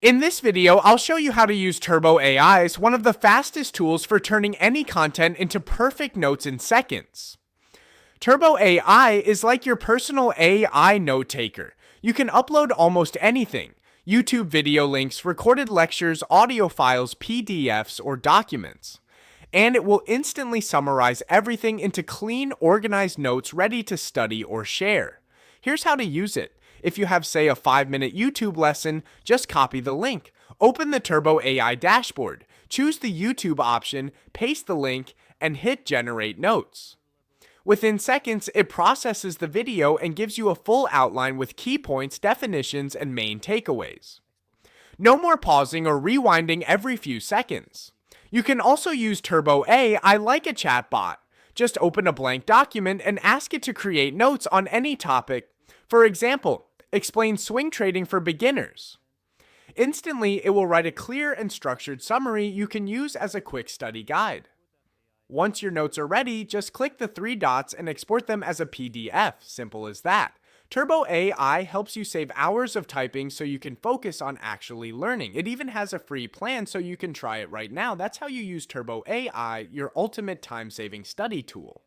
In this video, I'll show you how to use Turbo AI as one of the fastest tools for turning any content into perfect notes in seconds. Turbo AI is like your personal AI note taker. You can upload almost anything: YouTube video links, recorded lectures, audio files, PDFs, or documents. And it will instantly summarize everything into clean, organized notes ready to study or share. Here's how to use it. If you have, say, a 5-minute YouTube lesson, just copy the link. Open the Turbo AI dashboard, choose the YouTube option, paste the link, and hit Generate Notes. Within seconds, it processes the video and gives you a full outline with key points, definitions, and main takeaways. No more pausing or rewinding every few seconds. You can also use Turbo AI like a chatbot. Just open a blank document and ask it to create notes on any topic. For example, explain swing trading for beginners. Instantly, it will write a clear and structured summary you can use as a quick study guide. Once your notes are ready, just click the 3 dots and export them as a PDF. Simple as that. Turbo AI helps you save hours of typing so you can focus on actually learning. It even has a free plan so you can try it right now. That's how you use Turbo AI, your ultimate time-saving study tool.